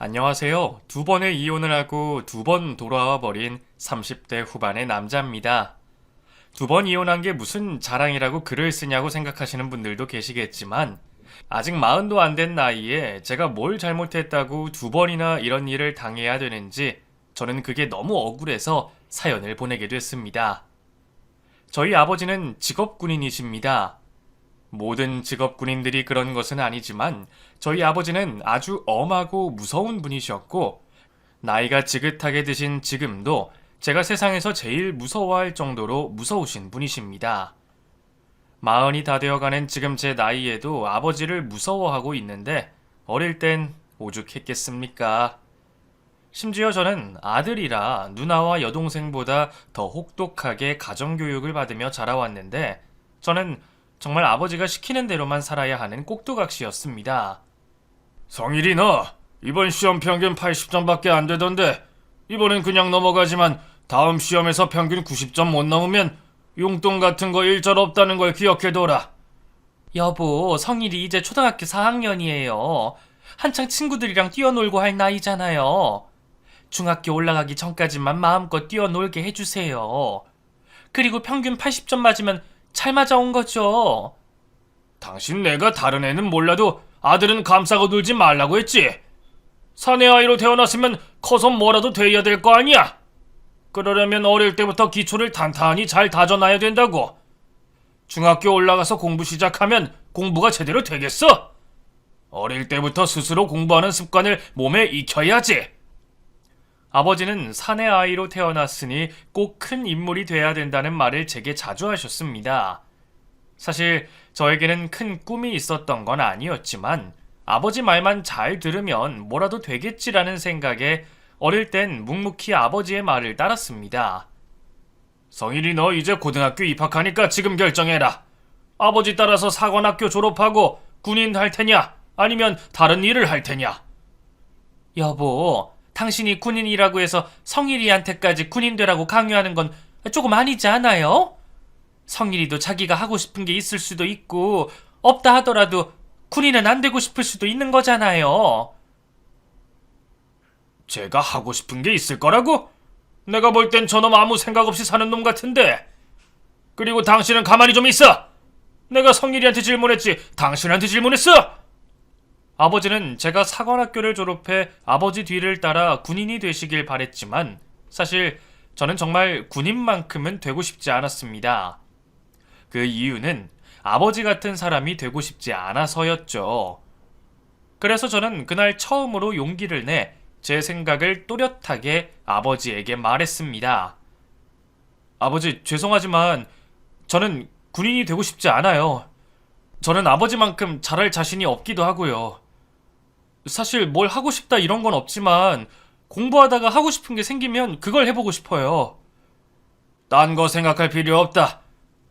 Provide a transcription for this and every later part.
안녕하세요. 두 번의 이혼을 하고 두 번 돌아와 버린 30대 후반의 남자입니다. 두 번 이혼한 게 무슨 자랑이라고 글을 쓰냐고 생각하시는 분들도 계시겠지만, 아직 40도 안 된 나이에 제가 뭘 잘못했다고 두 번이나 이런 일을 당해야 되는지 저는 그게 너무 억울해서 사연을 보내게 됐습니다. 저희 아버지는 직업 군인이십니다. 모든 직업 군인들이 그런 것은 아니지만 저희 아버지는 아주 엄하고 무서운 분이셨고, 나이가 지긋하게 드신 지금도 제가 세상에서 제일 무서워할 정도로 무서우신 분이십니다. 40이 다 되어가는 지금 제 나이에도 아버지를 무서워하고 있는데 어릴 땐 오죽했겠습니까? 심지어 저는 아들이라 누나와 여동생보다 더 혹독하게 가정교육을 받으며 자라왔는데, 저는 정말 아버지가 시키는 대로만 살아야 하는 꼭두각시였습니다. 성일이 너 이번 시험 평균 80점밖에 안 되던데 이번엔 그냥 넘어가지만 다음 시험에서 평균 90점 못 넘으면 용돈 같은 거 일절 없다는 걸 기억해둬라. 여보, 성일이 이제 초등학교 4학년이에요. 한창 친구들이랑 뛰어놀고 할 나이잖아요. 중학교 올라가기 전까지만 마음껏 뛰어놀게 해주세요. 그리고 평균 80점 맞으면 잘 맞아온 거죠. 당신 내가 다른 애는 몰라도 아들은 감싸고 놀지 말라고 했지. 사내 아이로 태어났으면 커서 뭐라도 돼야 될 거 아니야. 그러려면 어릴 때부터 기초를 탄탄히 잘 다져놔야 된다고. 중학교 올라가서 공부 시작하면 공부가 제대로 되겠어? 어릴 때부터 스스로 공부하는 습관을 몸에 익혀야지. 아버지는 사내 아이로 태어났으니 꼭 큰 인물이 돼야 된다는 말을 제게 자주 하셨습니다. 사실 저에게는 큰 꿈이 있었던 건 아니었지만 아버지 말만 잘 들으면 뭐라도 되겠지라는 생각에 어릴 땐 묵묵히 아버지의 말을 따랐습니다. 성일이 너 이제 고등학교 입학하니까 지금 결정해라. 아버지 따라서 사관학교 졸업하고 군인 할 테냐 아니면 다른 일을 할 테냐. 여보, 당신이 군인이라고 해서 성일이한테까지 군인 되라고 강요하는 건 조금 아니지 않아요? 성일이도 자기가 하고 싶은 게 있을 수도 있고, 없다 하더라도 군인은 안 되고 싶을 수도 있는 거잖아요. 제가 하고 싶은 게 있을 거라고? 내가 볼 땐 저놈 아무 생각 없이 사는 놈 같은데. 그리고 당신은 가만히 좀 있어. 내가 성일이한테 질문했지 당신한테 질문했어? 아버지는 제가 사관학교를 졸업해 아버지 뒤를 따라 군인이 되시길 바랬지만 사실 저는 정말 군인만큼은 되고 싶지 않았습니다. 그 이유는 아버지 같은 사람이 되고 싶지 않아서였죠. 그래서 저는 그날 처음으로 용기를 내 제 생각을 또렷하게 아버지에게 말했습니다. 아버지, 죄송하지만 저는 군인이 되고 싶지 않아요. 저는 아버지만큼 잘할 자신이 없기도 하고요. 사실 뭘 하고 싶다 이런 건 없지만 공부하다가 하고 싶은 게 생기면 그걸 해보고 싶어요. 딴 거 생각할 필요 없다.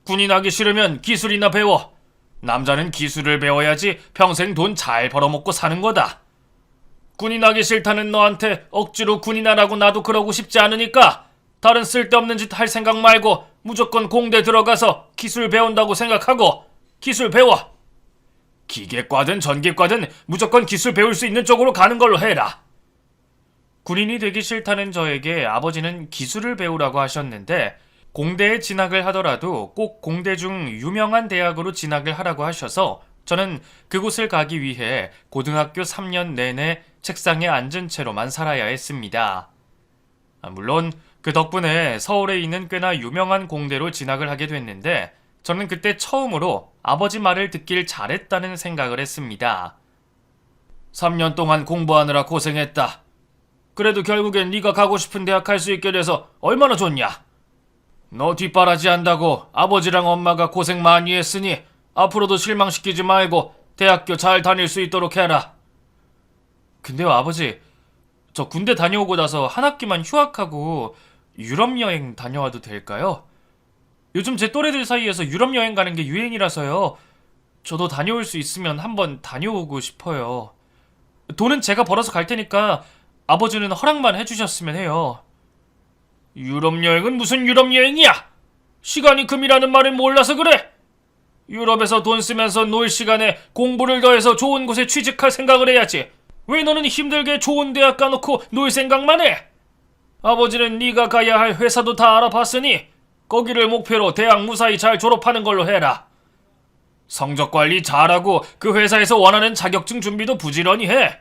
군인하기 싫으면 기술이나 배워. 남자는 기술을 배워야지 평생 돈 잘 벌어먹고 사는 거다. 군인하기 싫다는 너한테 억지로 군인하라고 나도 그러고 싶지 않으니까 다른 쓸데없는 짓 할 생각 말고 무조건 공대 들어가서 기술 배운다고 생각하고 기술 배워. 기계과든 전기과든 무조건 기술 배울 수 있는 쪽으로 가는 걸로 해라. 군인이 되기 싫다는 저에게 아버지는 기술을 배우라고 하셨는데, 공대에 진학을 하더라도 꼭 공대 중 유명한 대학으로 진학을 하라고 하셔서 저는 그곳을 가기 위해 고등학교 3년 내내 책상에 앉은 채로만 살아야 했습니다. 물론 그 덕분에 서울에 있는 꽤나 유명한 공대로 진학을 하게 됐는데, 저는 그때 처음으로 아버지 말을 듣길 잘했다는 생각을 했습니다. 3년 동안 공부하느라 고생했다. 그래도 결국엔 네가 가고 싶은 대학 갈 수 있게 돼서 얼마나 좋냐. 너 뒷바라지 한다고 아버지랑 엄마가 고생 많이 했으니 앞으로도 실망시키지 말고 대학교 잘 다닐 수 있도록 해라. 근데요 아버지, 저 군대 다녀오고 나서 한 학기만 휴학하고 유럽 여행 다녀와도 될까요? 요즘 제 또래들 사이에서 유럽 여행 가는 게 유행이라서요. 저도 다녀올 수 있으면 한번 다녀오고 싶어요. 돈은 제가 벌어서 갈 테니까 아버지는 허락만 해주셨으면 해요. 유럽 여행은 무슨 유럽 여행이야? 시간이 금이라는 말을 몰라서 그래. 유럽에서 돈 쓰면서 놀 시간에 공부를 더해서 좋은 곳에 취직할 생각을 해야지. 왜 너는 힘들게 좋은 대학 가놓고 놀 생각만 해? 아버지는 네가 가야 할 회사도 다 알아봤으니 거기를 목표로 대학 무사히 잘 졸업하는 걸로 해라. 성적 관리 잘하고 그 회사에서 원하는 자격증 준비도 부지런히 해.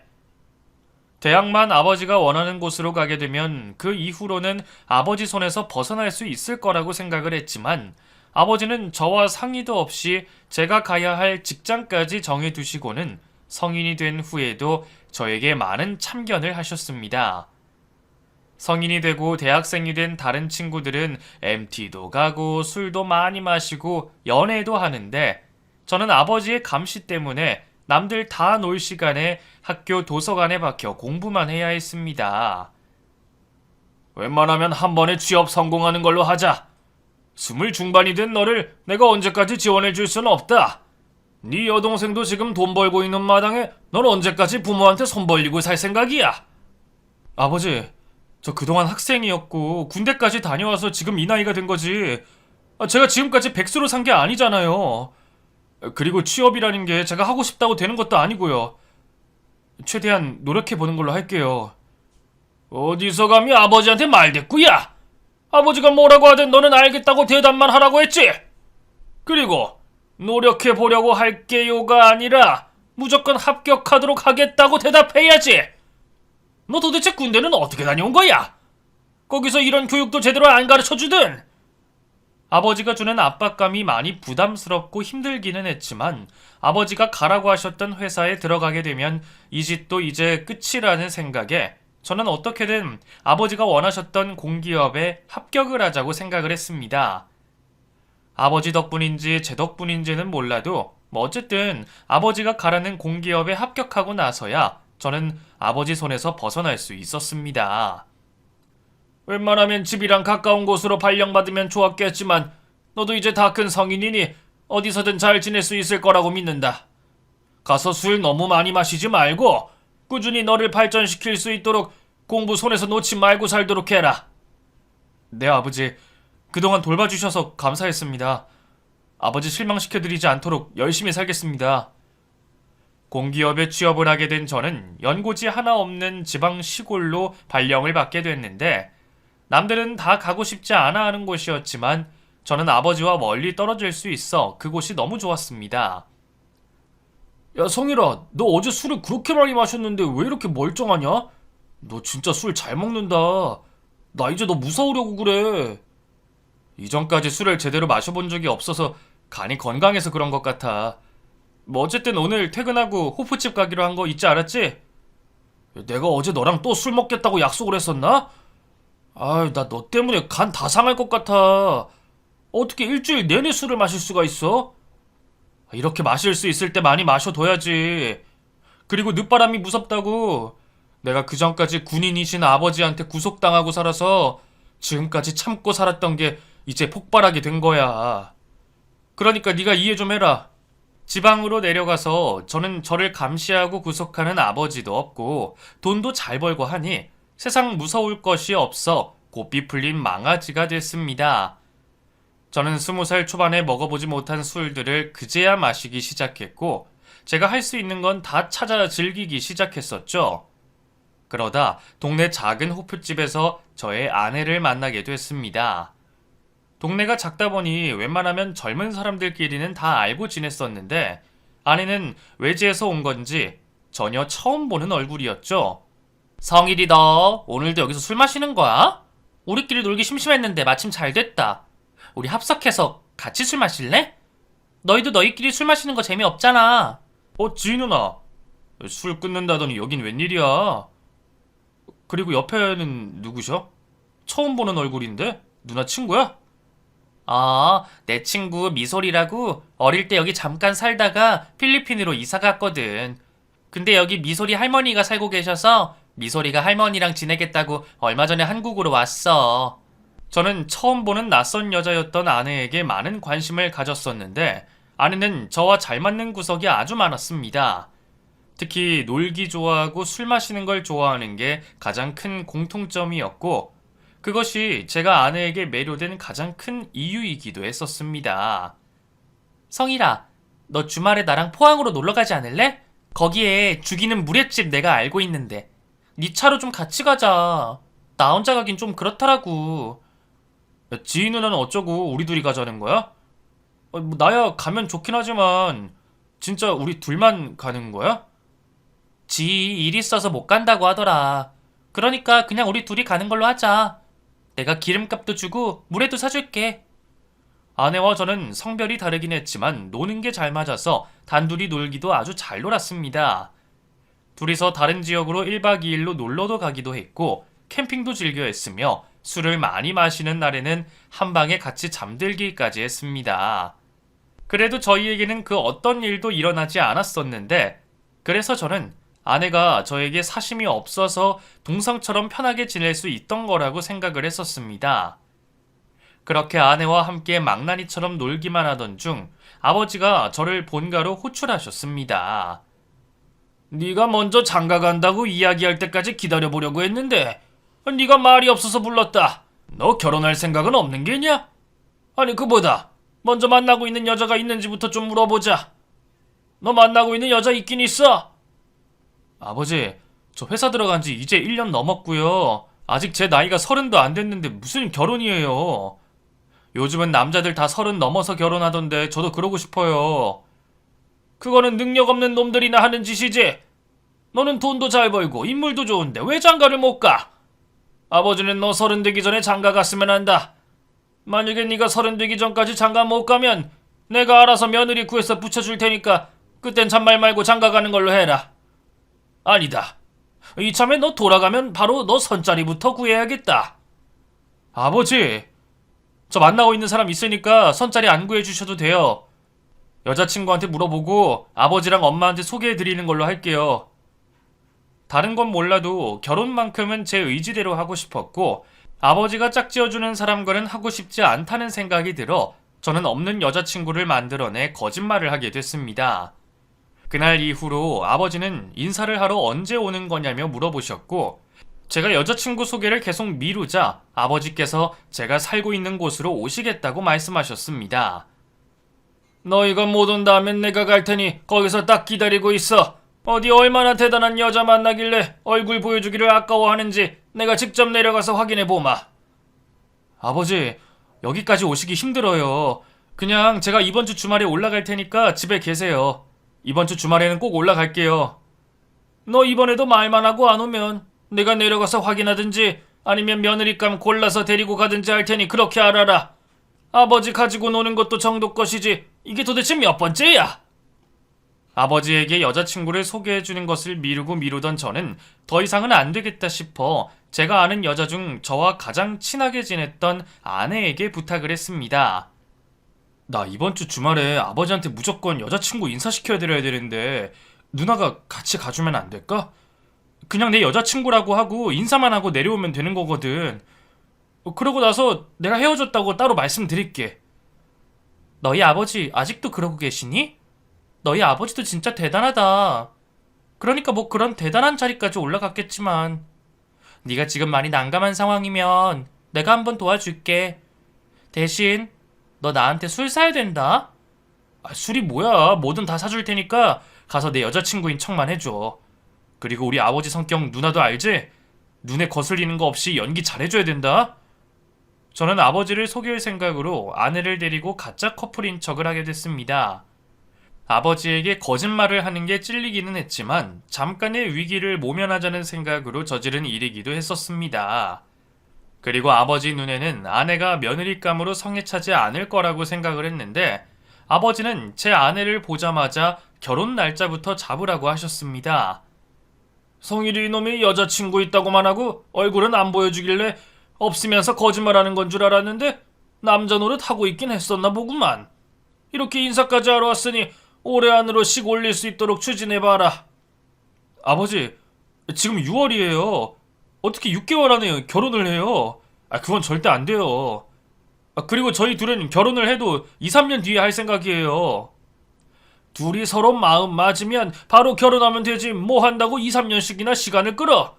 대학만 아버지가 원하는 곳으로 가게 되면 그 이후로는 아버지 손에서 벗어날 수 있을 거라고 생각을 했지만 아버지는 저와 상의도 없이 제가 가야 할 직장까지 정해두시고는 성인이 된 후에도 저에게 많은 참견을 하셨습니다. 성인이 되고 대학생이 된 다른 친구들은 MT도 가고 술도 많이 마시고 연애도 하는데 저는 아버지의 감시 때문에 남들 다 놀 시간에 학교 도서관에 박혀 공부만 해야 했습니다. 웬만하면 한 번에 취업 성공하는 걸로 하자. 20 중반이 된 너를 내가 언제까지 지원해 줄 수는 없다. 네 여동생도 지금 돈 벌고 있는 마당에 넌 언제까지 부모한테 손 벌리고 살 생각이야? 아버지, 저 그동안 학생이었고 군대까지 다녀와서 지금 이 나이가 된 거지. 제가 지금까지 백수로 산 게 아니잖아요. 그리고 취업이라는 게 제가 하고 싶다고 되는 것도 아니고요. 최대한 노력해보는 걸로 할게요. 어디서 감히 아버지한테 말댔구야? 아버지가 뭐라고 하든 너는 알겠다고 대답만 하라고 했지? 그리고 노력해보려고 할게요가 아니라 무조건 합격하도록 하겠다고 대답해야지. 너 도대체 군대는 어떻게 다녀온 거야? 거기서 이런 교육도 제대로 안 가르쳐주든. 아버지가 주는 압박감이 많이 부담스럽고 힘들기는 했지만 아버지가 가라고 하셨던 회사에 들어가게 되면 이 짓도 이제 끝이라는 생각에 저는 어떻게든 아버지가 원하셨던 공기업에 합격을 하자고 생각을 했습니다. 아버지 덕분인지 제 덕분인지는 몰라도 어쨌든 아버지가 가라는 공기업에 합격하고 나서야 저는 아버지 손에서 벗어날 수 있었습니다. 웬만하면 집이랑 가까운 곳으로 발령받으면 좋았겠지만 너도 이제 다 큰 성인이니 어디서든 잘 지낼 수 있을 거라고 믿는다. 가서 술 너무 많이 마시지 말고 꾸준히 너를 발전시킬 수 있도록 공부 손에서 놓지 말고 살도록 해라. 네, 아버지. 그동안 돌봐주셔서 감사했습니다. 아버지 실망시켜드리지 않도록 열심히 살겠습니다. 공기업에 취업을 하게 된 저는 연고지 하나 없는 지방 시골로 발령을 받게 됐는데 남들은 다 가고 싶지 않아 하는 곳이었지만 저는 아버지와 멀리 떨어질 수 있어 그곳이 너무 좋았습니다. 야, 성일아, 너 어제 술을 그렇게 많이 마셨는데 왜 이렇게 멀쩡하냐? 너 진짜 술 잘 먹는다. 나 이제 너 무서우려고 그래. 이전까지 술을 제대로 마셔본 적이 없어서 간이 건강해서 그런 것 같아. 뭐 어쨌든 오늘 퇴근하고 호프집 가기로 한 거 잊지 않았지? 내가 어제 너랑 또 술 먹겠다고 약속을 했었나? 아유, 나 너 때문에 간 다 상할 것 같아. 어떻게 일주일 내내 술을 마실 수가 있어? 이렇게 마실 수 있을 때 많이 마셔둬야지. 그리고 늦바람이 무섭다고. 내가 그전까지 군인이신 아버지한테 구속당하고 살아서 지금까지 참고 살았던 게 이제 폭발하게 된 거야. 그러니까 네가 이해 좀 해라. 지방으로 내려가서 저는 저를 감시하고 구속하는 아버지도 없고 돈도 잘 벌고 하니 세상 무서울 것이 없어 고삐 풀린 망아지가 됐습니다. 저는 20살 초반에 먹어보지 못한 술들을 그제야 마시기 시작했고 제가 할 수 있는 건 다 찾아 즐기기 시작했었죠. 그러다 동네 작은 호프집에서 저의 아내를 만나게 됐습니다. 동네가 작다 보니 웬만하면 젊은 사람들끼리는 다 알고 지냈었는데 아내는 외지에서 온 건지 전혀 처음 보는 얼굴이었죠. 성일이 너 오늘도 여기서 술 마시는 거야? 우리끼리 놀기 심심했는데 마침 잘 됐다. 우리 합석해서 같이 술 마실래? 너희도 너희끼리 술 마시는 거 재미없잖아. 지희 누나. 술 끊는다더니 여긴 웬일이야? 그리고 옆에는 누구셔? 처음 보는 얼굴인데? 누나 친구야? 내 친구 미솔이라고 어릴 때 여기 잠깐 살다가 필리핀으로 이사 갔거든. 근데 여기 미솔이 할머니가 살고 계셔서 미솔이가 할머니랑 지내겠다고 얼마 전에 한국으로 왔어. 저는 처음 보는 낯선 여자였던 아내에게 많은 관심을 가졌었는데 아내는 저와 잘 맞는 구석이 아주 많았습니다. 특히 놀기 좋아하고 술 마시는 걸 좋아하는 게 가장 큰 공통점이었고 그것이 제가 아내에게 매료된 가장 큰 이유이기도 했었습니다. 성일아, 너 주말에 나랑 포항으로 놀러 가지 않을래? 거기에 죽이는 물회집 내가 알고 있는데 네 차로 좀 같이 가자. 나 혼자 가긴 좀 그렇더라고. 야, 지희 누나는 어쩌고 우리 둘이 가자는 거야? 뭐 나야 가면 좋긴 하지만 진짜 우리 둘만 가는 거야? 지희 일 있어서 못 간다고 하더라. 그러니까 그냥 우리 둘이 가는 걸로 하자. 내가 기름값도 주고 물회도 사줄게. 아내와 저는 성별이 다르긴 했지만 노는 게 잘 맞아서 단둘이 놀기도 아주 잘 놀았습니다. 둘이서 다른 지역으로 1박 2일로 놀러도 가기도 했고 캠핑도 즐겨 했으며 술을 많이 마시는 날에는 한 방에 같이 잠들기까지 했습니다. 그래도 저희에게는 그 어떤 일도 일어나지 않았었는데 그래서 저는 아내가 저에게 사심이 없어서 동성처럼 편하게 지낼 수 있던 거라고 생각을 했었습니다. 그렇게 아내와 함께 망나니처럼 놀기만 하던 중 아버지가 저를 본가로 호출하셨습니다. 네가 먼저 장가 간다고 이야기할 때까지 기다려보려고 했는데 네가 말이 없어서 불렀다. 너 결혼할 생각은 없는 게냐? 아니 그보다 먼저 만나고 있는 여자가 있는지부터 좀 물어보자. 너 만나고 있는 여자 있긴 있어? 아버지, 저 회사 들어간 지 이제 1년 넘었고요. 아직 제 나이가 30도 안 됐는데 무슨 결혼이에요. 요즘은 남자들 다 30 넘어서 결혼하던데 저도 그러고 싶어요. 그거는 능력 없는 놈들이나 하는 짓이지. 너는 돈도 잘 벌고 인물도 좋은데 왜 장가를 못 가? 아버지는 너 30 되기 전에 장가 갔으면 한다. 만약에 네가 30 되기 전까지 장가 못 가면 내가 알아서 며느리 구해서 붙여줄 테니까 그땐 잔말 말고 장가 가는 걸로 해라. 아니다. 이참에 너 돌아가면 바로 너 선자리부터 구해야겠다. 아버지, 저 만나고 있는 사람 있으니까 선자리 안 구해주셔도 돼요. 여자친구한테 물어보고 아버지랑 엄마한테 소개해드리는 걸로 할게요. 다른 건 몰라도 결혼만큼은 제 의지대로 하고 싶었고 아버지가 짝지어주는 사람과는 하고 싶지 않다는 생각이 들어 저는 없는 여자친구를 만들어내 거짓말을 하게 됐습니다. 그날 이후로 아버지는 인사를 하러 언제 오는 거냐며 물어보셨고 제가 여자친구 소개를 계속 미루자 아버지께서 제가 살고 있는 곳으로 오시겠다고 말씀하셨습니다. 너희가 못 온다면 내가 갈 테니 거기서 딱 기다리고 있어. 어디 얼마나 대단한 여자 만나길래 얼굴 보여주기를 아까워하는지 내가 직접 내려가서 확인해보마. 아버지, 여기까지 오시기 힘들어요. 그냥 제가 이번 주 주말에 올라갈 테니까 집에 계세요. 이번 주 주말에는 꼭 올라갈게요. 너 이번에도 말만 하고 안 오면 내가 내려가서 확인하든지 아니면 며느리감 골라서 데리고 가든지 할 테니 그렇게 알아라. 아버지 가지고 노는 것도 정도 것이지 이게 도대체 몇 번째야? 아버지에게 여자친구를 소개해주는 것을 미루고 미루던 저는 더 이상은 안 되겠다 싶어 제가 아는 여자 중 저와 가장 친하게 지냈던 아내에게 부탁을 했습니다. 나 이번 주 주말에 아버지한테 무조건 여자친구 인사시켜야 드려야 되는데 누나가 같이 가주면 안 될까? 그냥 내 여자친구라고 하고 인사만 하고 내려오면 되는 거거든. 그러고 나서 내가 헤어졌다고 따로 말씀드릴게. 너희 아버지 아직도 그러고 계시니? 너희 아버지도 진짜 대단하다. 그러니까 뭐 그런 대단한 자리까지 올라갔겠지만 네가 지금 많이 난감한 상황이면 내가 한번 도와줄게. 대신 너 나한테 술 사야 된다. 술이 뭐야. 뭐든 다 사줄 테니까 가서 내 여자친구인 척만 해줘. 그리고 우리 아버지 성격 누나도 알지? 눈에 거슬리는 거 없이 연기 잘해줘야 된다. 저는 아버지를 속일 생각으로 아내를 데리고 가짜 커플인 척을 하게 됐습니다. 아버지에게 거짓말을 하는 게 찔리기는 했지만 잠깐의 위기를 모면하자는 생각으로 저지른 일이기도 했었습니다. 그리고 아버지 눈에는 아내가 며느리감으로 성에 차지 않을 거라고 생각을 했는데 아버지는 제 아내를 보자마자 결혼 날짜부터 잡으라고 하셨습니다. 성일이 이놈이 여자친구 있다고만 하고 얼굴은 안 보여주길래 없으면서 거짓말하는 건 줄 알았는데 남자 노릇 하고 있긴 했었나 보구만. 이렇게 인사까지 하러 왔으니 올해 안으로 씩 올릴 수 있도록 추진해봐라. 아버지, 지금 6월이에요. 어떻게 6개월 안에 결혼을 해요? 그건 절대 안 돼요. 그리고 저희 둘은 결혼을 해도 2, 3년 뒤에 할 생각이에요. 둘이 서로 마음 맞으면 바로 결혼하면 되지 뭐 한다고 2, 3년씩이나 시간을 끌어.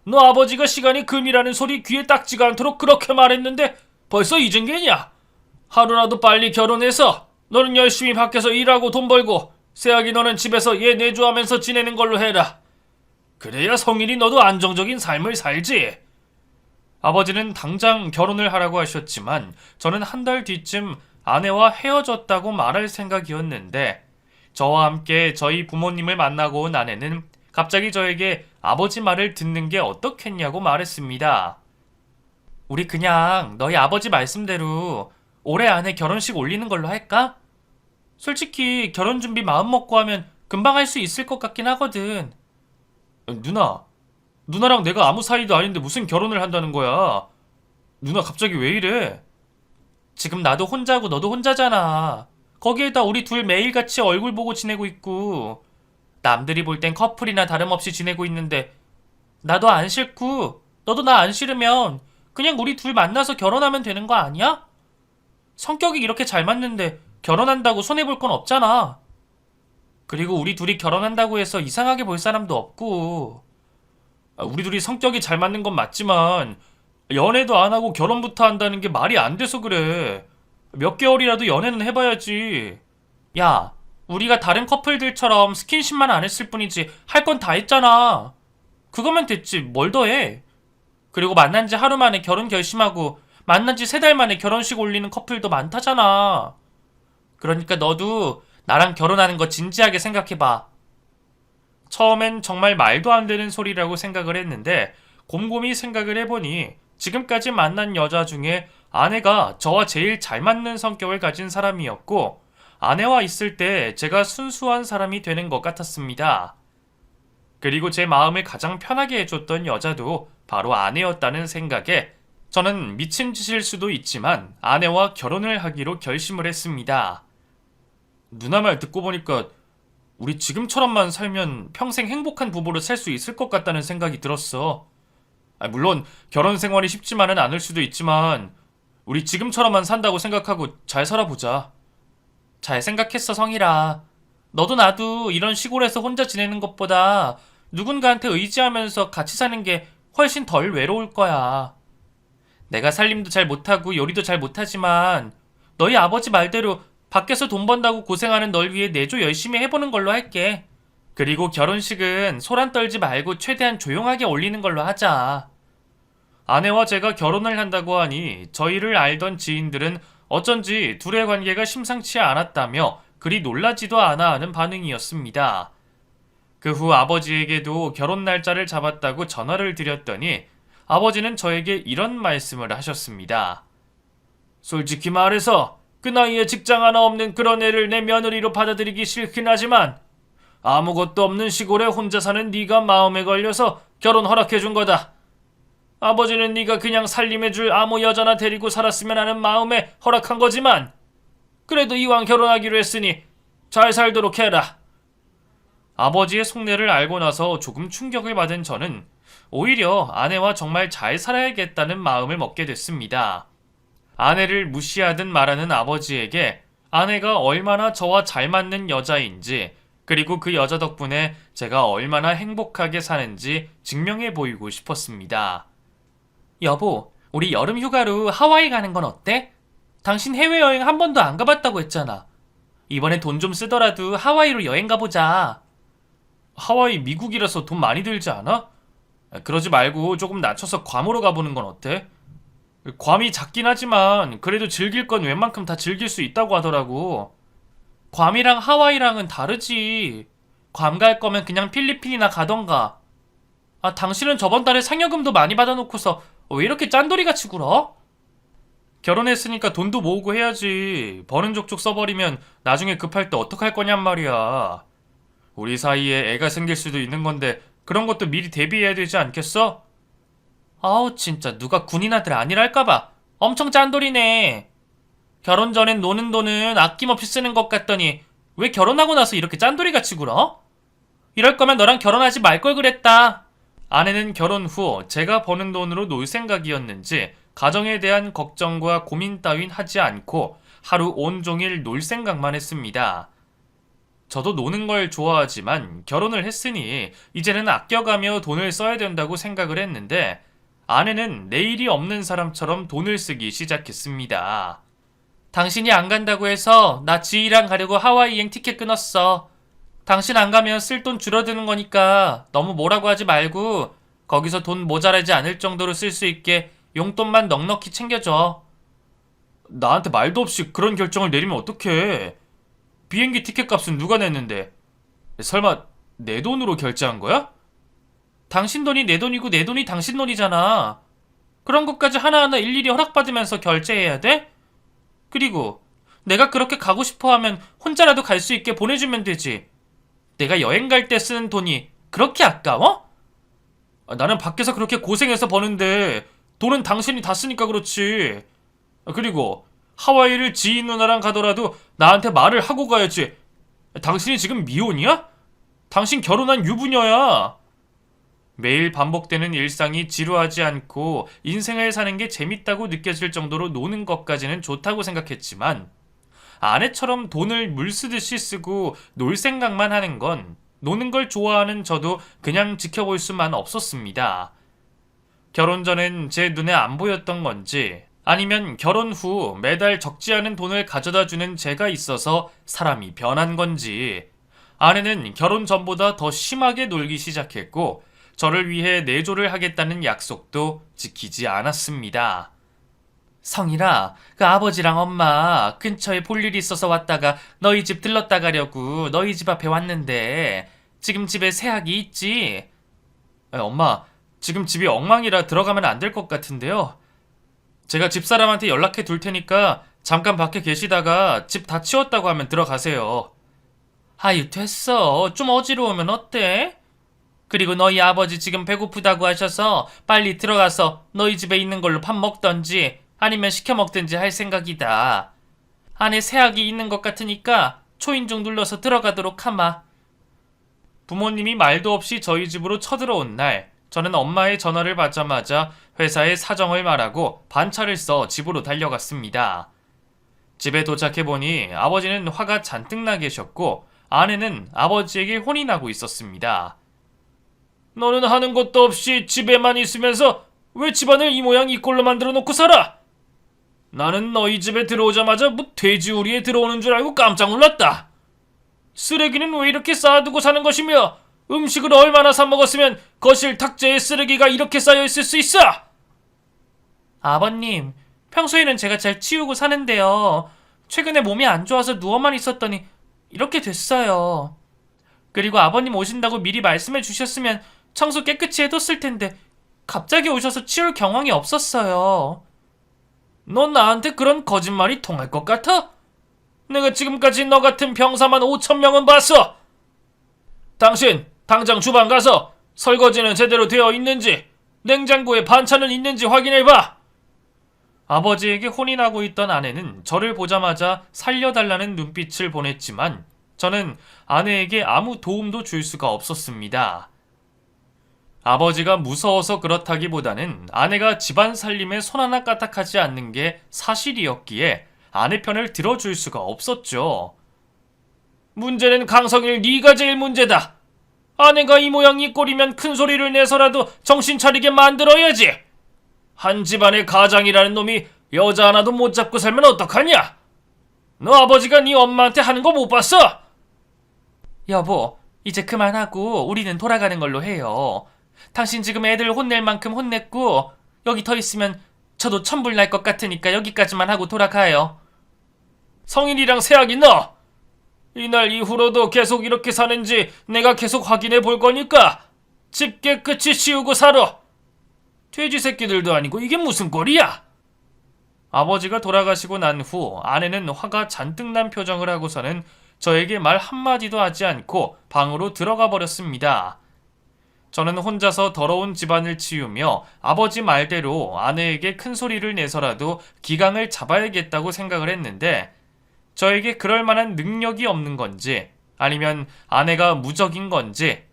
너 아버지가 시간이 금이라는 소리 귀에 딱지가 않도록 그렇게 말했는데 벌써 잊은 게냐? 하루라도 빨리 결혼해서 너는 열심히 밖에서 일하고 돈 벌고 새아기 너는 집에서 얘 내조하면서 지내는 걸로 해라. 그래야 성인이 너도 안정적인 삶을 살지. 아버지는 당장 결혼을 하라고 하셨지만 저는 한 달 뒤쯤 아내와 헤어졌다고 말할 생각이었는데 저와 함께 저희 부모님을 만나고 온 아내는 갑자기 저에게 아버지 말을 듣는 게 어떻겠냐고 말했습니다. 우리 그냥 너희 아버지 말씀대로 올해 안에 결혼식 올리는 걸로 할까? 솔직히 결혼 준비 마음 먹고 하면 금방 할 수 있을 것 같긴 하거든. 누나랑 내가 아무 사이도 아닌데 무슨 결혼을 한다는 거야? 누나 갑자기 왜 이래? 지금 나도 혼자고 너도 혼자잖아. 거기에다 우리 둘 매일같이 얼굴 보고 지내고 있고 남들이 볼 땐 커플이나 다름없이 지내고 있는데 나도 안 싫고 너도 나 안 싫으면 그냥 우리 둘 만나서 결혼하면 되는 거 아니야? 성격이 이렇게 잘 맞는데 결혼한다고 손해볼 건 없잖아. 그리고 우리 둘이 결혼한다고 해서 이상하게 볼 사람도 없고 우리 둘이 성격이 잘 맞는 건 맞지만 연애도 안 하고 결혼부터 한다는 게 말이 안 돼서 그래. 몇 개월이라도 연애는 해봐야지. 야, 우리가 다른 커플들처럼 스킨십만 안 했을 뿐이지 할 건 다 했잖아. 그거면 됐지 뭘 더 해. 그리고 만난 지 하루 만에 결혼 결심하고 만난 지 3달 만에 결혼식 올리는 커플도 많다잖아. 그러니까 너도 나랑 결혼하는 거 진지하게 생각해봐. 처음엔 정말 말도 안 되는 소리라고 생각을 했는데 곰곰이 생각을 해보니 지금까지 만난 여자 중에 아내가 저와 제일 잘 맞는 성격을 가진 사람이었고 아내와 있을 때 제가 순수한 사람이 되는 것 같았습니다. 그리고 제 마음을 가장 편하게 해줬던 여자도 바로 아내였다는 생각에 저는 미친 짓일 수도 있지만 아내와 결혼을 하기로 결심을 했습니다. 누나 말 듣고 보니까 우리 지금처럼만 살면 평생 행복한 부부로 살 수 있을 것 같다는 생각이 들었어. 물론 결혼 생활이 쉽지만은 않을 수도 있지만 우리 지금처럼만 산다고 생각하고 잘 살아보자. 잘 생각했어, 성일아. 너도 나도 이런 시골에서 혼자 지내는 것보다 누군가한테 의지하면서 같이 사는 게 훨씬 덜 외로울 거야. 내가 살림도 잘 못하고 요리도 잘 못하지만 너희 아버지 말대로 밖에서 돈 번다고 고생하는 널 위해 내조 열심히 해보는 걸로 할게. 그리고 결혼식은 소란 떨지 말고 최대한 조용하게 올리는 걸로 하자. 아내와 제가 결혼을 한다고 하니 저희를 알던 지인들은 어쩐지 둘의 관계가 심상치 않았다며 그리 놀라지도 않아 하는 반응이었습니다. 그 후 아버지에게도 결혼 날짜를 잡았다고 전화를 드렸더니 아버지는 저에게 이런 말씀을 하셨습니다. 솔직히 말해서 그 나이에 직장 하나 없는 그런 애를 내 며느리로 받아들이기 싫긴 하지만 아무것도 없는 시골에 혼자 사는 네가 마음에 걸려서 결혼 허락해준 거다. 아버지는 네가 그냥 살림해줄 아무 여자나 데리고 살았으면 하는 마음에 허락한 거지만 그래도 이왕 결혼하기로 했으니 잘 살도록 해라. 아버지의 속내를 알고 나서 조금 충격을 받은 저는 오히려 아내와 정말 잘 살아야겠다는 마음을 먹게 됐습니다. 아내를 무시하든 말하는 아버지에게 아내가 얼마나 저와 잘 맞는 여자인지 그리고 그 여자 덕분에 제가 얼마나 행복하게 사는지 증명해 보이고 싶었습니다. 여보, 우리 여름 휴가로 하와이 가는 건 어때? 당신 해외여행 한 번도 안 가봤다고 했잖아. 이번에 돈 좀 쓰더라도 하와이로 여행 가보자. 하와이 미국이라서 돈 많이 들지 않아? 그러지 말고 조금 낮춰서 괌으로 가보는 건 어때? 괌이 작긴 하지만 그래도 즐길 건 웬만큼 다 즐길 수 있다고 하더라고. 괌이랑 하와이랑은 다르지. 괌 갈 거면 그냥 필리핀이나 가던가. 당신은 저번 달에 상여금도 많이 받아놓고서 왜 이렇게 짠돌이같이 굴어? 결혼했으니까 돈도 모으고 해야지. 버는 족족 써버리면 나중에 급할 때 어떡할 거냔 말이야. 우리 사이에 애가 생길 수도 있는 건데 그런 것도 미리 대비해야 되지 않겠어? 아우 진짜 누가 군인 아들 아니랄까봐 엄청 짠돌이네. 결혼 전엔 노는 돈은 아낌없이 쓰는 것 같더니 왜 결혼하고 나서 이렇게 짠돌이같이 굴어? 이럴 거면 너랑 결혼하지 말 걸 그랬다. 아내는 결혼 후 제가 버는 돈으로 놀 생각이었는지 가정에 대한 걱정과 고민 따윈 하지 않고 하루 온종일 놀 생각만 했습니다. 저도 노는 걸 좋아하지만 결혼을 했으니 이제는 아껴가며 돈을 써야 된다고 생각을 했는데 아내는 내일이 없는 사람처럼 돈을 쓰기 시작했습니다. 당신이 안 간다고 해서 나 지희랑 가려고 하와이 여행 티켓 끊었어. 당신 안 가면 쓸 돈 줄어드는 거니까 너무 뭐라고 하지 말고 거기서 돈 모자라지 않을 정도로 쓸 수 있게 용돈만 넉넉히 챙겨줘. 나한테 말도 없이 그런 결정을 내리면 어떡해. 비행기 티켓 값은 누가 냈는데? 설마 내 돈으로 결제한 거야? 당신 돈이 내 돈이고 내 돈이 당신 돈이잖아. 그런 것까지 하나하나 일일이 허락받으면서 결제해야 돼? 그리고 내가 그렇게 가고 싶어 하면 혼자라도 갈 수 있게 보내주면 되지. 내가 여행 갈 때 쓰는 돈이 그렇게 아까워? 나는 밖에서 그렇게 고생해서 버는데 돈은 당신이 다 쓰니까 그렇지. 그리고 하와이를 지인 누나랑 가더라도 나한테 말을 하고 가야지. 당신이 지금 미혼이야? 당신 결혼한 유부녀야. 매일 반복되는 일상이 지루하지 않고 인생을 사는 게 재밌다고 느껴질 정도로 노는 것까지는 좋다고 생각했지만 아내처럼 돈을 물 쓰듯이 쓰고 놀 생각만 하는 건 노는 걸 좋아하는 저도 그냥 지켜볼 수만 없었습니다. 결혼 전엔 제 눈에 안 보였던 건지 아니면 결혼 후 매달 적지 않은 돈을 가져다 주는 제가 있어서 사람이 변한 건지 아내는 결혼 전보다 더 심하게 놀기 시작했고 저를 위해 내조를 하겠다는 약속도 지키지 않았습니다. 성일아, 그 아버지랑 엄마 근처에 볼 일이 있어서 왔다가 너희 집 들렀다 가려고 너희 집 앞에 왔는데 지금 집에 새아기 있지? 엄마, 지금 집이 엉망이라 들어가면 안 될 것 같은데요. 제가 집사람한테 연락해 둘 테니까 잠깐 밖에 계시다가 집 다 치웠다고 하면 들어가세요. 아유, 됐어. 좀 어지러우면 어때? 그리고 너희 아버지 지금 배고프다고 하셔서 빨리 들어가서 너희 집에 있는 걸로 밥 먹던지 아니면 시켜 먹든지 할 생각이다. 안에 새아기 있는 것 같으니까 초인종 눌러서 들어가도록 하마. 부모님이 말도 없이 저희 집으로 쳐들어온 날 저는 엄마의 전화를 받자마자 회사에 사정을 말하고 반차를 써 집으로 달려갔습니다. 집에 도착해보니 아버지는 화가 잔뜩 나 계셨고 아내는 아버지에게 혼이 나고 있었습니다. 너는 하는 것도 없이 집에만 있으면서 왜 집안을 이 모양 이 꼴로 만들어 놓고 살아? 나는 너희 집에 들어오자마자 뭐 돼지우리에 들어오는 줄 알고 깜짝 놀랐다. 쓰레기는 왜 이렇게 쌓아두고 사는 것이며 음식을 얼마나 사 먹었으면 거실 탁자에 쓰레기가 이렇게 쌓여 있을 수 있어? 아버님, 평소에는 제가 잘 치우고 사는데요. 최근에 몸이 안 좋아서 누워만 있었더니 이렇게 됐어요. 그리고 아버님 오신다고 미리 말씀해 주셨으면 청소 깨끗이 해뒀을 텐데 갑자기 오셔서 치울 경황이 없었어요. 넌 나한테 그런 거짓말이 통할 것 같아? 내가 지금까지 너 같은 병사만 5,000명은 봤어. 당신 당장 주방 가서 설거지는 제대로 되어 있는지 냉장고에 반찬은 있는지 확인해봐. 아버지에게 혼이 나고 있던 아내는 저를 보자마자 살려달라는 눈빛을 보냈지만 저는 아내에게 아무 도움도 줄 수가 없었습니다. 아버지가 무서워서 그렇다기보다는 아내가 집안 살림에 손 하나 까딱하지 않는 게 사실이었기에 아내 편을 들어줄 수가 없었죠. 문제는 강성일 네가 제일 문제다. 아내가 이 모양 이 꼴이면 큰 소리를 내서라도 정신 차리게 만들어야지. 한 집안의 가장이라는 놈이 여자 하나도 못 잡고 살면 어떡하냐? 너 아버지가 네 엄마한테 하는 거 못 봤어? 여보, 이제 그만하고 우리는 돌아가는 걸로 해요. 당신 지금 애들 혼낼 만큼 혼냈고 여기 더 있으면 저도 천불 날 것 같으니까 여기까지만 하고 돌아가요. 성인이랑 새아기 너! 이날 이후로도 계속 이렇게 사는지 내가 계속 확인해 볼 거니까 집 깨끗이 치우고 살아. 돼지 새끼들도 아니고 이게 무슨 꼴이야? 아버지가 돌아가시고 난 후 아내는 화가 잔뜩 난 표정을 하고서는 저에게 말 한마디도 하지 않고 방으로 들어가 버렸습니다. 저는 혼자서 더러운 집안을 치우며 아버지 말대로 아내에게 큰 소리를 내서라도 기강을 잡아야겠다고 생각을 했는데 저에게 그럴 만한 능력이 없는 건지 아니면 아내가 무적인 건지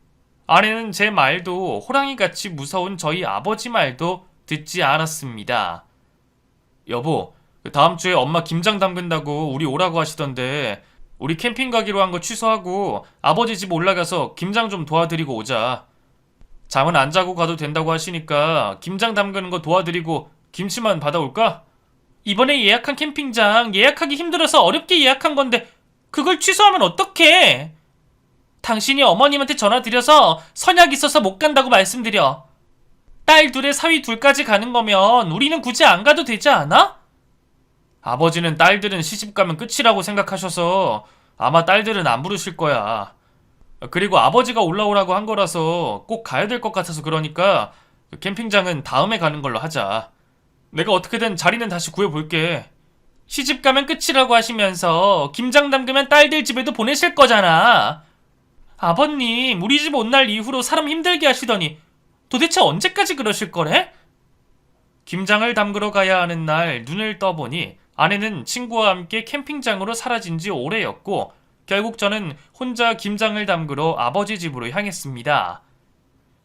아내는 제 말도 호랑이같이 무서운 저희 아버지 말도 듣지 않았습니다. 여보, 다음 주에 엄마 김장 담근다고 우리 오라고 하시던데 우리 캠핑 가기로 한 거 취소하고 아버지 집 올라가서 김장 좀 도와드리고 오자. 잠은 안 자고 가도 된다고 하시니까 김장 담그는 거 도와드리고 김치만 받아올까? 이번에 예약한 캠핑장 예약하기 힘들어서 어렵게 예약한 건데 그걸 취소하면 어떡해? 당신이 어머님한테 전화드려서 선약 있어서 못 간다고 말씀드려. 딸 둘에 사위 둘까지 가는 거면 우리는 굳이 안 가도 되지 않아? 아버지는 딸들은 시집 가면 끝이라고 생각하셔서 아마 딸들은 안 부르실 거야. 그리고 아버지가 올라오라고 한 거라서 꼭 가야 될 것 같아서 그러니까 캠핑장은 다음에 가는 걸로 하자. 내가 어떻게든 자리는 다시 구해볼게. 시집 가면 끝이라고 하시면서 김장 담그면 딸들 집에도 보내실 거잖아. 아버님, 우리 집 온 날 이후로 사람 힘들게 하시더니 도대체 언제까지 그러실 거래? 김장을 담그러 가야 하는 날 눈을 떠보니 아내는 친구와 함께 캠핑장으로 사라진 지 오래였고 결국 저는 혼자 김장을 담그러 아버지 집으로 향했습니다.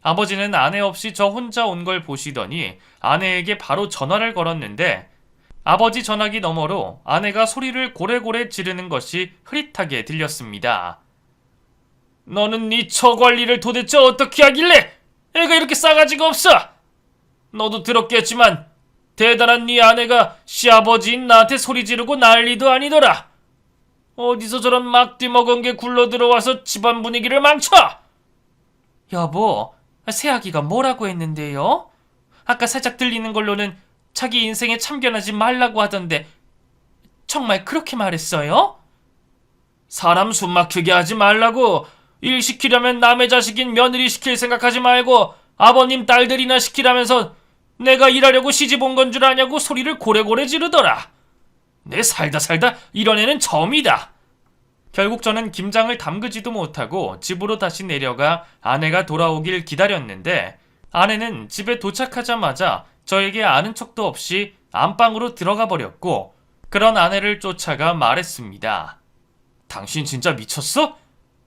아버지는 아내 없이 저 혼자 온 걸 보시더니 아내에게 바로 전화를 걸었는데 아버지 전화기 너머로 아내가 소리를 고래고래 지르는 것이 흐릿하게 들렸습니다. 너는 네 처 관리를 도대체 어떻게 하길래 애가 이렇게 싸가지가 없어? 너도 들었겠지만 대단한 네 아내가 시아버지인 나한테 소리 지르고 난리도 아니더라. 어디서 저런 막뒤 먹은 게 굴러 들어와서 집안 분위기를 망쳐? 여보, 새아기가 뭐라고 했는데요? 아까 살짝 들리는 걸로는 자기 인생에 참견하지 말라고 하던데 정말 그렇게 말했어요? 사람 숨 막히게 하지 말라고. 일 시키려면 남의 자식인 며느리 시킬 생각하지 말고 아버님 딸들이나 시키라면서 내가 일하려고 시집 온 건 줄 아냐고 소리를 고래고래 지르더라. 내 살다 이런 애는 처음이다. 결국 저는 김장을 담그지도 못하고 집으로 다시 내려가 아내가 돌아오길 기다렸는데 아내는 집에 도착하자마자 저에게 아는 척도 없이 안방으로 들어가 버렸고 그런 아내를 쫓아가 말했습니다. 당신 진짜 미쳤어?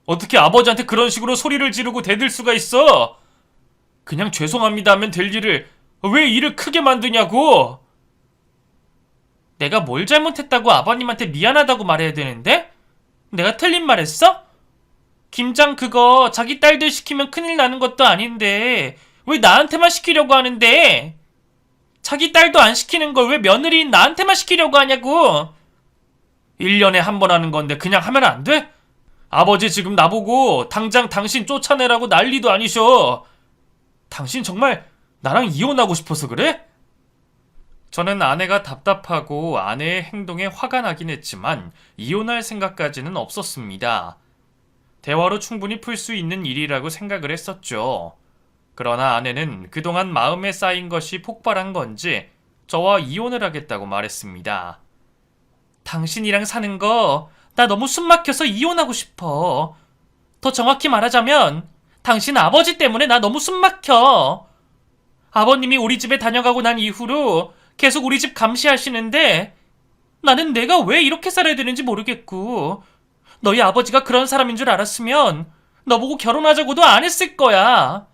어떻게 아버지한테 그런 식으로 소리를 지르고 대들 수가 있어? 그냥 죄송합니다 하면 될 일을 왜 일을 크게 만드냐고? 내가 뭘 잘못했다고 아버님한테 미안하다고 말해야 되는데? 내가 틀린 말 했어? 김장 그거 자기 딸들 시키면 큰일 나는 것도 아닌데 왜 나한테만 시키려고 하는데? 자기 딸도 안 시키는 걸 왜 며느리인 나한테만 시키려고 하냐고? 1년에 한 번 하는 건데 그냥 하면 안 돼? 아버지 지금 나보고 당장 당신 쫓아내라고 난리도 아니셔. 당신 정말 나랑 이혼하고 싶어서 그래? 저는 아내가 답답하고 아내의 행동에 화가 나긴 했지만 이혼할 생각까지는 없었습니다. 대화로 충분히 풀 수 있는 일이라고 생각을 했었죠. 그러나 아내는 그동안 마음에 쌓인 것이 폭발한 건지 저와 이혼을 하겠다고 말했습니다. 당신이랑 사는 거 나 너무 숨막혀서 이혼하고 싶어. 더 정확히 말하자면 당신 아버지 때문에 나 너무 숨막혀. 아버님이 우리 집에 다녀가고 난 이후로 계속 우리 집 감시하시는데 나는 내가 왜 이렇게 살아야 되는지 모르겠고 너희 아버지가 그런 사람인 줄 알았으면 너보고 결혼하자고도 안 했을 거야.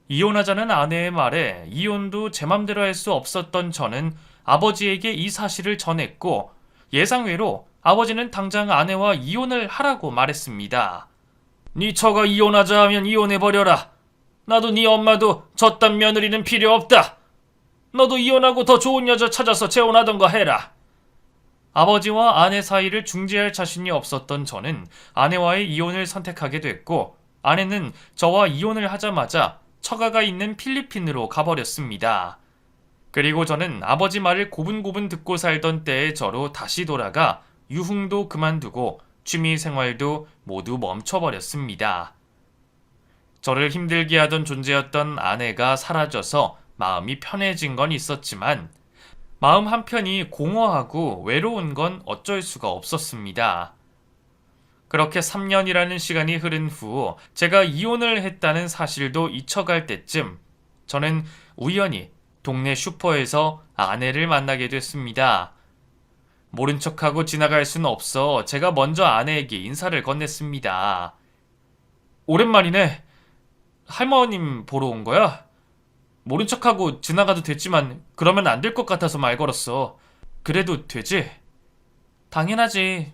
이혼하자는 아내의 말에 이혼도 제 맘대로 할 수 없었던 저는 아버지에게 이 사실을 전했고 예상외로 아버지는 당장 아내와 이혼을 하라고 말했습니다. 네 처가 이혼하자 하면 이혼해버려라. 나도 네 엄마도 저딴 며느리는 필요 없다. 너도 이혼하고 더 좋은 여자 찾아서 재혼하던가 해라. 아버지와 아내 사이를 중재할 자신이 없었던 저는 아내와의 이혼을 선택하게 됐고 아내는 저와 이혼을 하자마자 처가가 있는 필리핀으로 가버렸습니다. 그리고 저는 아버지 말을 고분고분 듣고 살던 때의 저로 다시 돌아가 유흥도 그만두고 취미생활도 모두 멈춰버렸습니다. 저를 힘들게 하던 존재였던 아내가 사라져서 마음이 편해진 건 있었지만 마음 한편이 공허하고 외로운 건 어쩔 수가 없었습니다. 그렇게 3년이라는 시간이 흐른 후 제가 이혼을 했다는 사실도 잊혀갈 때쯤 저는 우연히 동네 슈퍼에서 아내를 만나게 됐습니다. 모른 척하고 지나갈 수는 없어 제가 먼저 아내에게 인사를 건넸습니다. 오랜만이네. 할머님 보러 온 거야? 모른 척하고 지나가도 됐지만 그러면 안 될 것 같아서 말 걸었어. 그래도 되지? 당연하지.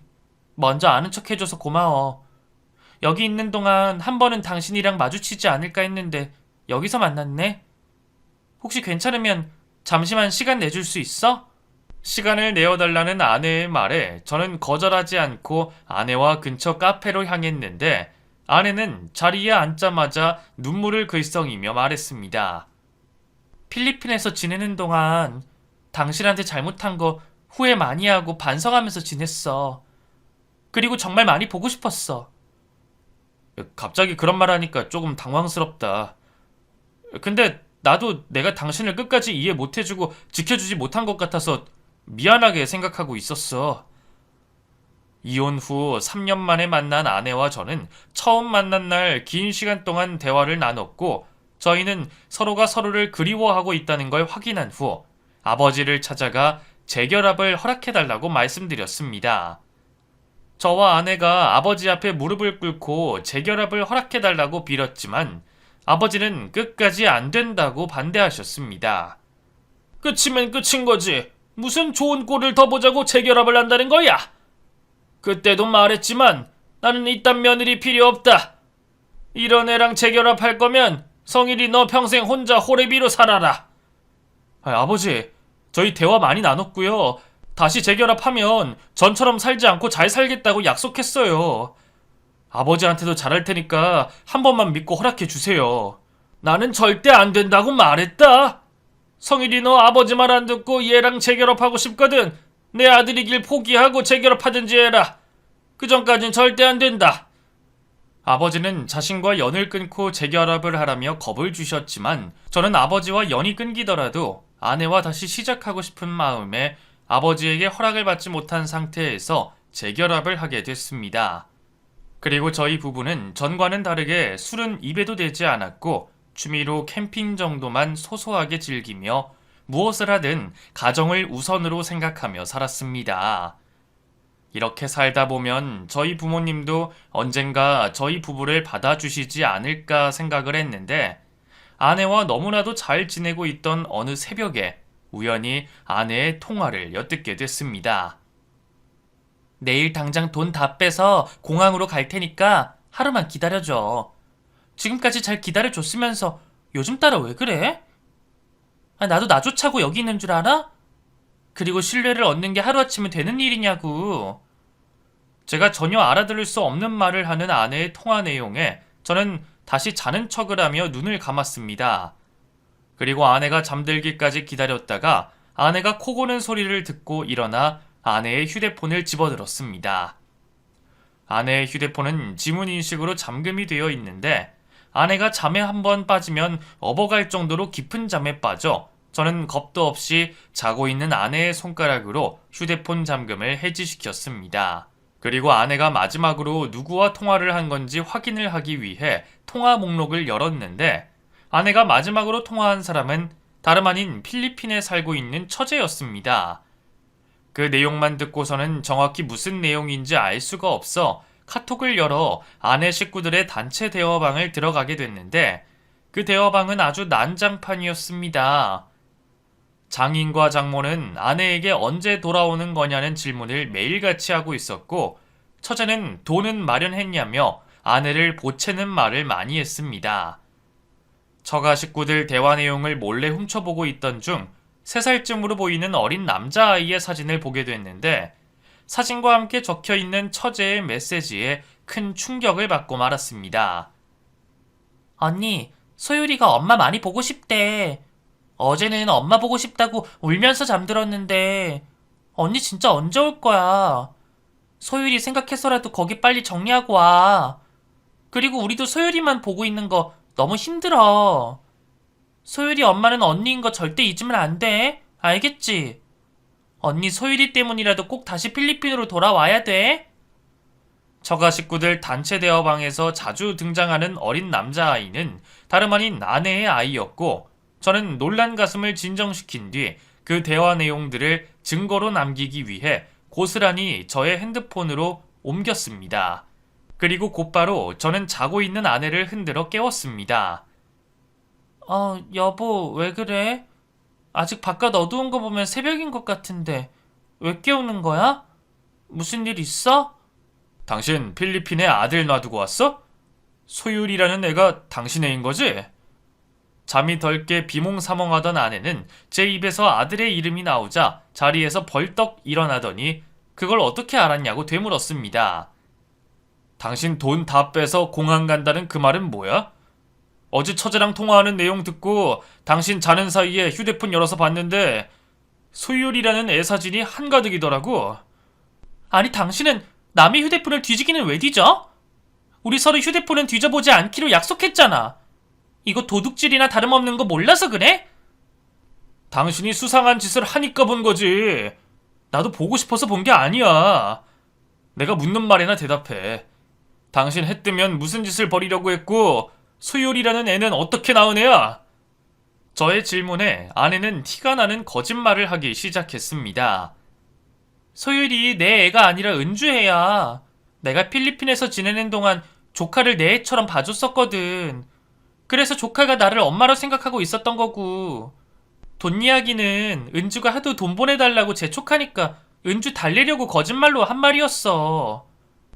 먼저 아는 척 해줘서 고마워. 여기 있는 동안 한 번은 당신이랑 마주치지 않을까 했는데 여기서 만났네. 혹시 괜찮으면 잠시만 시간 내줄 수 있어? 시간을 내어달라는 아내의 말에 저는 거절하지 않고 아내와 근처 카페로 향했는데 아내는 자리에 앉자마자 눈물을 글썽이며 말했습니다. 필리핀에서 지내는 동안 당신한테 잘못한 거 후회 많이 하고 반성하면서 지냈어. 그리고 정말 많이 보고 싶었어. 갑자기 그런 말 하니까 조금 당황스럽다. 근데 나도 내가 당신을 끝까지 이해 못해주고 지켜주지 못한 것 같아서 미안하게 생각하고 있었어. 이혼 후 3년 만에 만난 아내와 저는 처음 만난 날 긴 시간 동안 대화를 나눴고 저희는 서로가 서로를 그리워하고 있다는 걸 확인한 후 아버지를 찾아가 재결합을 허락해달라고 말씀드렸습니다. 저와 아내가 아버지 앞에 무릎을 꿇고 재결합을 허락해달라고 빌었지만 아버지는 끝까지 안 된다고 반대하셨습니다. 끝이면 끝인 거지. 무슨 좋은 꼴을 더 보자고 재결합을 한다는 거야? 그때도 말했지만 나는 이딴 며느리 필요 없다. 이런 애랑 재결합할 거면 성일이 너 평생 혼자 호래비로 살아라. 아버지, 저희 대화 많이 나눴고요. 다시 재결합하면 전처럼 살지 않고 잘 살겠다고 약속했어요. 아버지한테도 잘할 테니까 한 번만 믿고 허락해 주세요. 나는 절대 안 된다고 말했다. 성일이 너 아버지 말 안 듣고 얘랑 재결합하고 싶거든. 내 아들이길 포기하고 재결합하든지 해라. 그 전까진 절대 안 된다. 아버지는 자신과 연을 끊고 재결합을 하라며 겁을 주셨지만 저는 아버지와 연이 끊기더라도 아내와 다시 시작하고 싶은 마음에 아버지에게 허락을 받지 못한 상태에서 재결합을 하게 됐습니다. 그리고 저희 부부는 전과는 다르게 술은 입에도 대지 않았고 취미로 캠핑 정도만 소소하게 즐기며 무엇을 하든 가정을 우선으로 생각하며 살았습니다. 이렇게 살다 보면 저희 부모님도 언젠가 저희 부부를 받아주시지 않을까 생각을 했는데 아내와 너무나도 잘 지내고 있던 어느 새벽에 우연히 아내의 통화를 엿듣게 됐습니다. 내일 당장 돈 다 빼서 공항으로 갈 테니까 하루만 기다려줘. 지금까지 잘 기다려줬으면서 요즘 따라 왜 그래? 나도 나조차고 여기 있는 줄 알아? 그리고 신뢰를 얻는 게 하루아침에 되는 일이냐고. 제가 전혀 알아들을 수 없는 말을 하는 아내의 통화 내용에 저는 다시 자는 척을 하며 눈을 감았습니다. 그리고 아내가 잠들기까지 기다렸다가 아내가 코 고는 소리를 듣고 일어나 아내의 휴대폰을 집어들었습니다. 아내의 휴대폰은 지문 인식으로 잠금이 되어 있는데 아내가 잠에 한번 빠지면 업어갈 정도로 깊은 잠에 빠져 저는 겁도 없이 자고 있는 아내의 손가락으로 휴대폰 잠금을 해지시켰습니다. 그리고 아내가 마지막으로 누구와 통화를 한 건지 확인을 하기 위해 통화 목록을 열었는데 아내가 마지막으로 통화한 사람은 다름 아닌 필리핀에 살고 있는 처제였습니다. 그 내용만 듣고서는 정확히 무슨 내용인지 알 수가 없어 카톡을 열어 아내 식구들의 단체 대화방을 들어가게 됐는데 그 대화방은 아주 난장판이었습니다. 장인과 장모는 아내에게 언제 돌아오는 거냐는 질문을 매일같이 하고 있었고 처제는 돈은 마련했냐며 아내를 보채는 말을 많이 했습니다. 처가 식구들 대화 내용을 몰래 훔쳐보고 있던 중 3살쯤으로 보이는 어린 남자아이의 사진을 보게 됐는데 사진과 함께 적혀있는 처제의 메시지에 큰 충격을 받고 말았습니다. 언니, 소율이가 엄마 많이 보고 싶대. 어제는 엄마 보고 싶다고 울면서 잠들었는데 언니 진짜 언제 올 거야? 소율이 생각해서라도 거기 빨리 정리하고 와. 그리고 우리도 소율이만 보고 있는 거 너무 힘들어. 소율이 엄마는 언니인 거 절대 잊으면 안 돼. 알겠지? 언니 소율이 때문이라도 꼭 다시 필리핀으로 돌아와야 돼. 처가 식구들 단체 대화방에서 자주 등장하는 어린 남자아이는 다름 아닌 아내의 아이였고 저는 놀란 가슴을 진정시킨 뒤 그 대화 내용들을 증거로 남기기 위해 고스란히 저의 핸드폰으로 옮겼습니다. 그리고 곧바로 저는 자고 있는 아내를 흔들어 깨웠습니다. 여보, 왜 그래? 아직 바깥 어두운 거 보면 새벽인 것 같은데 왜 깨우는 거야? 무슨 일 있어? 당신 필리핀에 아들 놔두고 왔어? 소율이라는 애가 당신 애인 거지? 잠이 덜 깨 비몽사몽하던 아내는 제 입에서 아들의 이름이 나오자 자리에서 벌떡 일어나더니 그걸 어떻게 알았냐고 되물었습니다. 당신 돈 다 빼서 공항 간다는 그 말은 뭐야? 어제 처제랑 통화하는 내용 듣고 당신 자는 사이에 휴대폰 열어서 봤는데 소율이라는 애 사진이 한가득이더라고. 아니 당신은 남의 휴대폰을 뒤지기는 왜 뒤져? 우리 서로 휴대폰은 뒤져보지 않기로 약속했잖아. 이거 도둑질이나 다름없는 거 몰라서 그래? 당신이 수상한 짓을 하니까 본 거지. 나도 보고 싶어서 본 게 아니야. 내가 묻는 말에나 대답해. 당신 해 뜨면 무슨 짓을 벌이려고 했고 소율이라는 애는 어떻게 낳은 애야? 저의 질문에 아내는 티가 나는 거짓말을 하기 시작했습니다. 소율이 내 애가 아니라 은주애야. 내가 필리핀에서 지내는 동안 조카를 내 애처럼 봐줬었거든. 그래서 조카가 나를 엄마로 생각하고 있었던 거고. 돈 이야기는 은주가 하도 돈 보내달라고 재촉하니까 은주 달래려고 거짓말로 한 말이었어.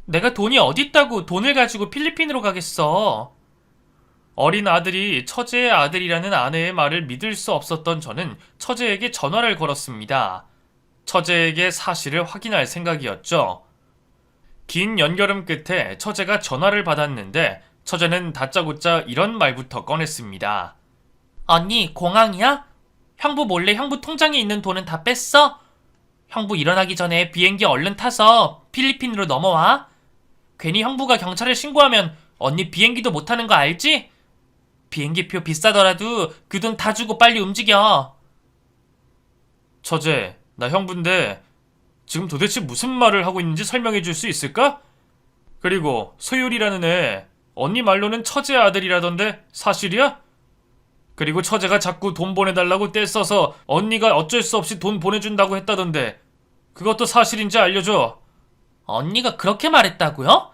내가 돈이 어딨다고 돈을 가지고 필리핀으로 가겠어. 어린 아들이 처제의 아들이라는 아내의 말을 믿을 수 없었던 저는 처제에게 전화를 걸었습니다. 처제에게 사실을 확인할 생각이었죠. 긴 연결음 끝에 처제가 전화를 받았는데 처제는 다짜고짜 이런 말부터 꺼냈습니다. 언니, 공항이야? 형부 몰래 형부 통장에 있는 돈은 다 뺐어? 형부 일어나기 전에 비행기 얼른 타서 필리핀으로 넘어와. 괜히 형부가 경찰에 신고하면 언니 비행기도 못 타는 거 알지? 비행기표 비싸더라도 그 돈 다 주고 빨리 움직여. 처제, 나 형부인데 지금 도대체 무슨 말을 하고 있는지 설명해 줄 수 있을까? 그리고 소율이라는 애 언니 말로는 처제 아들이라던데 사실이야? 그리고 처제가 자꾸 돈 보내달라고 떼써서 언니가 어쩔 수 없이 돈 보내준다고 했다던데 그것도 사실인지 알려줘. 언니가 그렇게 말했다고요?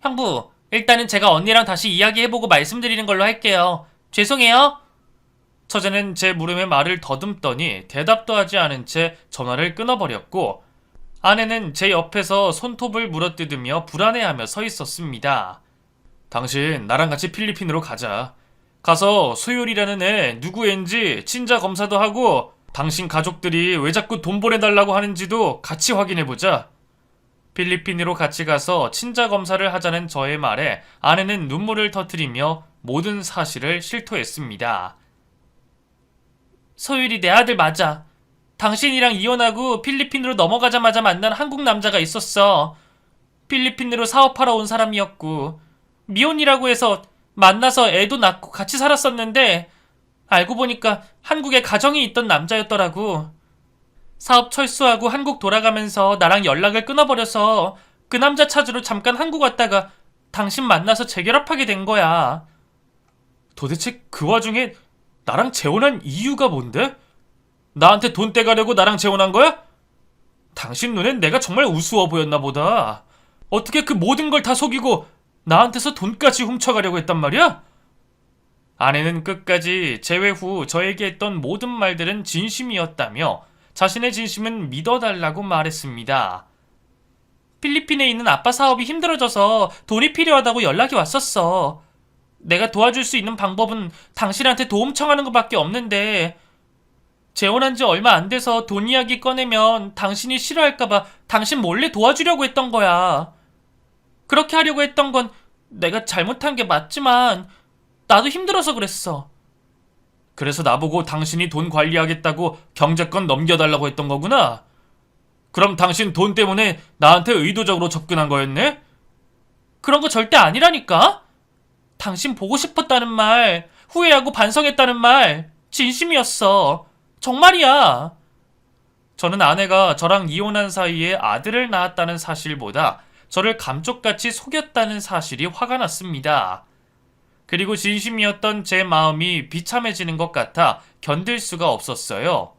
형부, 일단은 제가 언니랑 다시 이야기해보고 말씀드리는 걸로 할게요. 죄송해요. 처제는 제 물음에 말을 더듬더니 대답도 하지 않은 채 전화를 끊어버렸고 아내는 제 옆에서 손톱을 물어뜯으며 불안해하며 서 있었습니다. 당신 나랑 같이 필리핀으로 가자. 가서 소율이라는 애 누구 앤지 친자 검사도 하고 당신 가족들이 왜 자꾸 돈 보내달라고 하는지도 같이 확인해보자. 필리핀으로 같이 가서 친자 검사를 하자는 저의 말에 아내는 눈물을 터뜨리며 모든 사실을 실토했습니다. 소율이 내 아들 맞아. 당신이랑 이혼하고 필리핀으로 넘어가자마자 만난 한국 남자가 있었어. 필리핀으로 사업하러 온 사람이었고 미혼이라고 해서 만나서 애도 낳고 같이 살았었는데 알고 보니까 한국에 가정이 있던 남자였더라고. 사업 철수하고 한국 돌아가면서 나랑 연락을 끊어버려서 그 남자 찾으러 잠깐 한국 왔다가 당신 만나서 재결합하게 된 거야. 도대체 그 와중에 나랑 재혼한 이유가 뭔데? 나한테 돈 떼가려고 나랑 재혼한 거야? 당신 눈엔 내가 정말 우스워 보였나 보다. 어떻게 그 모든 걸 다 속이고 나한테서 돈까지 훔쳐가려고 했단 말이야? 아내는 끝까지 재회 후 저에게 했던 모든 말들은 진심이었다며 자신의 진심은 믿어달라고 말했습니다. 필리핀에 있는 아빠 사업이 힘들어져서 돈이 필요하다고 연락이 왔었어. 내가 도와줄 수 있는 방법은 당신한테 도움 청하는 것밖에 없는데 재혼한 지 얼마 안 돼서 돈 이야기 꺼내면 당신이 싫어할까봐 당신 몰래 도와주려고 했던 거야. 그렇게 하려고 했던 건 내가 잘못한 게 맞지만 나도 힘들어서 그랬어. 그래서 나보고 당신이 돈 관리하겠다고 경제권 넘겨달라고 했던 거구나? 그럼 당신 돈 때문에 나한테 의도적으로 접근한 거였네? 그런 거 절대 아니라니까? 당신 보고 싶었다는 말, 후회하고 반성했다는 말, 진심이었어. 정말이야. 저는 아내가 저랑 이혼한 사이에 아들을 낳았다는 사실보다 저를 감쪽같이 속였다는 사실이 화가 났습니다. 그리고 진심이었던 제 마음이 비참해지는 것 같아 견딜 수가 없었어요.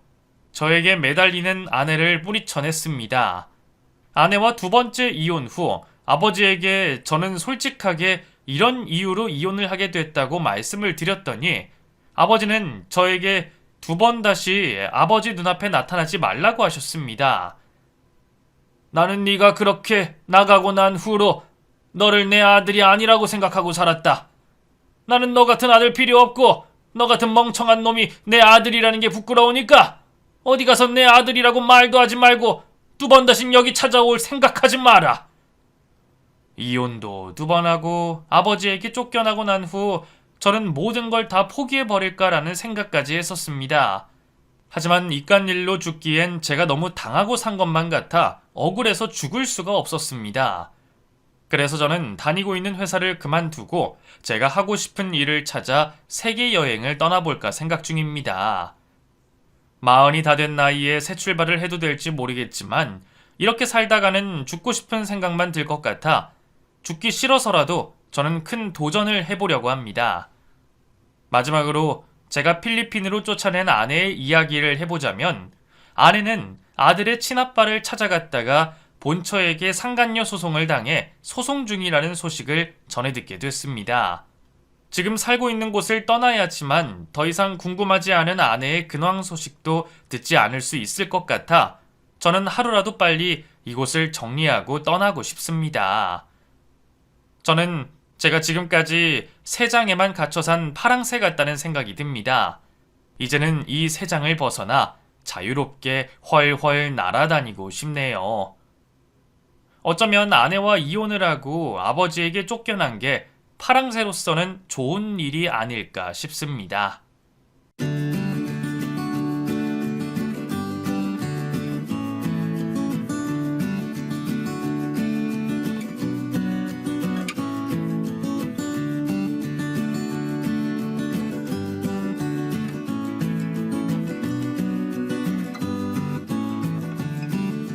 저에게 매달리는 아내를 뿌리쳐냈습니다. 아내와 두 번째 이혼 후 아버지에게 저는 솔직하게 이런 이유로 이혼을 하게 됐다고 말씀을 드렸더니 아버지는 저에게 두 번 다시 아버지 눈앞에 나타나지 말라고 하셨습니다. 나는 네가 그렇게 나가고 난 후로 너를 내 아들이 아니라고 생각하고 살았다. 나는 너 같은 아들 필요 없고 너 같은 멍청한 놈이 내 아들이라는 게 부끄러우니까 어디 가서 내 아들이라고 말도 하지 말고 두 번 다신 여기 찾아올 생각하지 마라. 이혼도 2번 하고 아버지에게 쫓겨나고 난 후 저는 모든 걸 다 포기해버릴까라는 생각까지 했었습니다. 하지만 이깟 일로 죽기엔 제가 너무 당하고 산 것만 같아 억울해서 죽을 수가 없었습니다. 그래서 저는 다니고 있는 회사를 그만두고 제가 하고 싶은 일을 찾아 세계 여행을 떠나볼까 생각 중입니다. 40이 다 된 나이에 새 출발을 해도 될지 모르겠지만 이렇게 살다가는 죽고 싶은 생각만 들 것 같아 죽기 싫어서라도 저는 큰 도전을 해보려고 합니다. 마지막으로 제가 필리핀으로 쫓아낸 아내의 이야기를 해보자면 아내는 아들의 친아빠를 찾아갔다가 본처에게 상간녀 소송을 당해 소송 중이라는 소식을 전해 듣게 됐습니다. 지금 살고 있는 곳을 떠나야지만 더 이상 궁금하지 않은 아내의 근황 소식도 듣지 않을 수 있을 것 같아 저는 하루라도 빨리 이곳을 정리하고 떠나고 싶습니다. 저는 제가 지금까지 세 장에만 갇혀 산 파랑새 같다는 생각이 듭니다. 이제는 이 세 장을 벗어나 자유롭게 훨훨 날아다니고 싶네요. 어쩌면 아내와 이혼을 하고 아버지에게 쫓겨난 게 파랑새로서는 좋은 일이 아닐까 싶습니다.